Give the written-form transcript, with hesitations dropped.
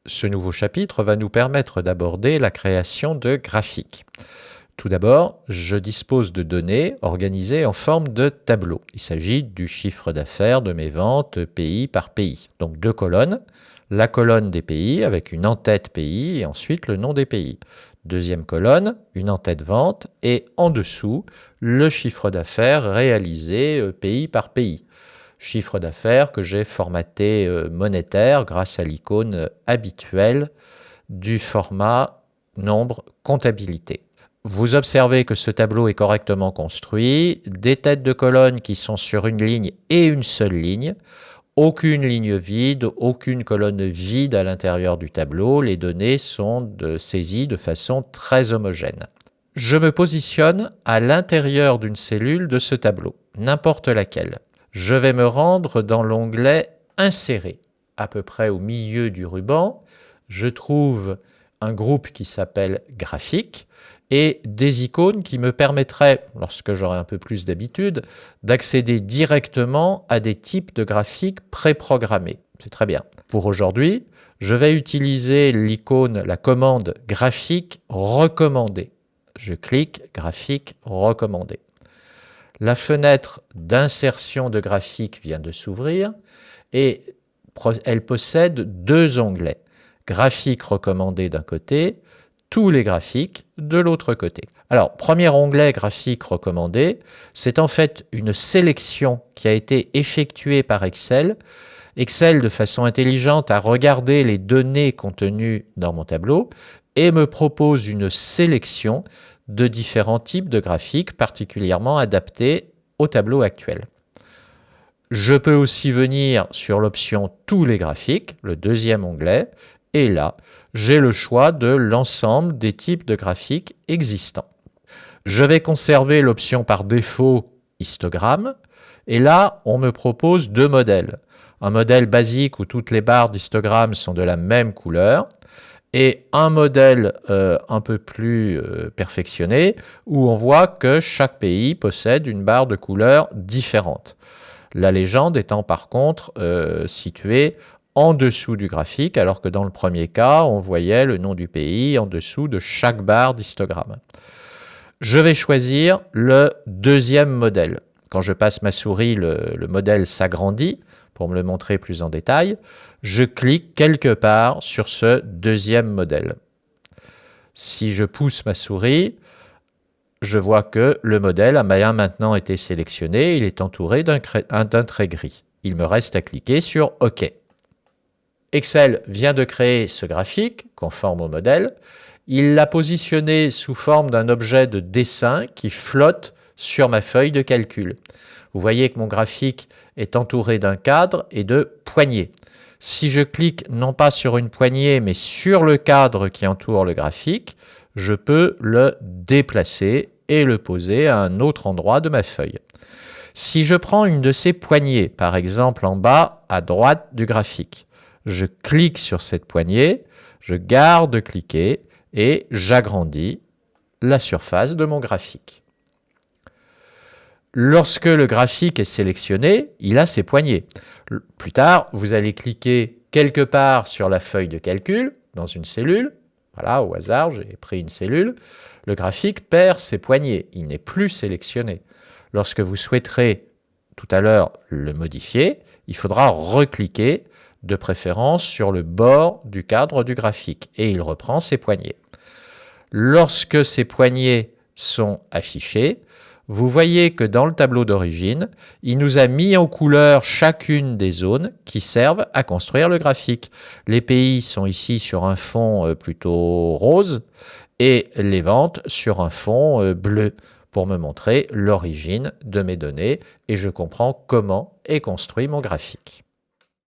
Ce nouveau chapitre va nous permettre d'aborder la création de graphiques. Tout d'abord, je dispose de données organisées en forme de tableau. Il s'agit du chiffre d'affaires de mes ventes pays par pays. Donc 2 colonnes, la colonne des pays avec une en-tête pays et ensuite le nom des pays. Deuxième colonne, une en-tête vente et en dessous, le chiffre d'affaires réalisé pays par pays. Chiffre d'affaires que j'ai formaté monétaire grâce à l'icône habituelle du format nombre comptabilité. Vous observez que ce tableau est correctement construit, des têtes de colonnes qui sont sur une ligne et une seule ligne, aucune ligne vide, aucune colonne vide à l'intérieur du tableau, les données sont saisies de façon très homogène. Je me positionne à l'intérieur d'une cellule de ce tableau, n'importe laquelle. Je vais me rendre dans l'onglet « Insérer ». À peu près au milieu du ruban, je trouve un groupe qui s'appelle « Graphiques » et des icônes qui me permettraient, lorsque j'aurai un peu plus d'habitude, d'accéder directement à des types de graphiques préprogrammés. C'est très bien. Pour aujourd'hui, je vais utiliser l'icône, la commande « Graphique recommandé ». Je clique « Graphique recommandé ». La fenêtre d'insertion de graphique vient de s'ouvrir et elle possède 2 onglets. Graphique recommandé d'un côté, tous les graphiques de l'autre côté. Alors, premier onglet graphique recommandé, c'est en fait une sélection qui a été effectuée par Excel. Excel, de façon intelligente, a regardé les données contenues dans mon tableau et me propose une sélection de différents types de graphiques particulièrement adaptés au tableau actuel. Je peux aussi venir sur l'option « Tous les graphiques », le deuxième onglet, et là, j'ai le choix de l'ensemble des types de graphiques existants. Je vais conserver l'option par défaut « Histogramme », et là, on me propose 2 modèles. Un modèle basique où toutes les barres d'histogramme sont de la même couleur, et un modèle un peu plus perfectionné où on voit que chaque pays possède une barre de couleurs différente. La légende étant par contre située en dessous du graphique, alors que dans le premier cas, on voyait le nom du pays en dessous de chaque barre d'histogramme. Je vais choisir le deuxième modèle. Quand je passe ma souris, le modèle s'agrandit. Pour me le montrer plus en détail, je clique quelque part sur ce deuxième modèle. Si je pousse ma souris, je vois que le modèle a maintenant été sélectionné, il est entouré d'un trait gris. Il me reste à cliquer sur OK. Excel vient de créer ce graphique conforme au modèle. Il l'a positionné sous forme d'un objet de dessin qui flotte sur ma feuille de calcul. Vous voyez que mon graphique est entouré d'un cadre et de poignées. Si je clique non pas sur une poignée, mais sur le cadre qui entoure le graphique, je peux le déplacer et le poser à un autre endroit de ma feuille. Si je prends une de ces poignées, par exemple en bas à droite du graphique, je clique sur cette poignée, je garde cliquer et j'agrandis la surface de mon graphique. Lorsque le graphique est sélectionné, il a ses poignées. Plus tard, vous allez cliquer quelque part sur la feuille de calcul, dans une cellule. Voilà, au hasard, j'ai pris une cellule. Le graphique perd ses poignées, il n'est plus sélectionné. Lorsque vous souhaiterez tout à l'heure le modifier, il faudra recliquer, de préférence sur le bord du cadre du graphique, et il reprend ses poignées. Lorsque ces poignées sont affichées, vous voyez que dans le tableau d'origine, il nous a mis en couleur chacune des zones qui servent à construire le graphique. Les pays sont ici sur un fond plutôt rose et les ventes sur un fond bleu pour me montrer l'origine de mes données et je comprends comment est construit mon graphique.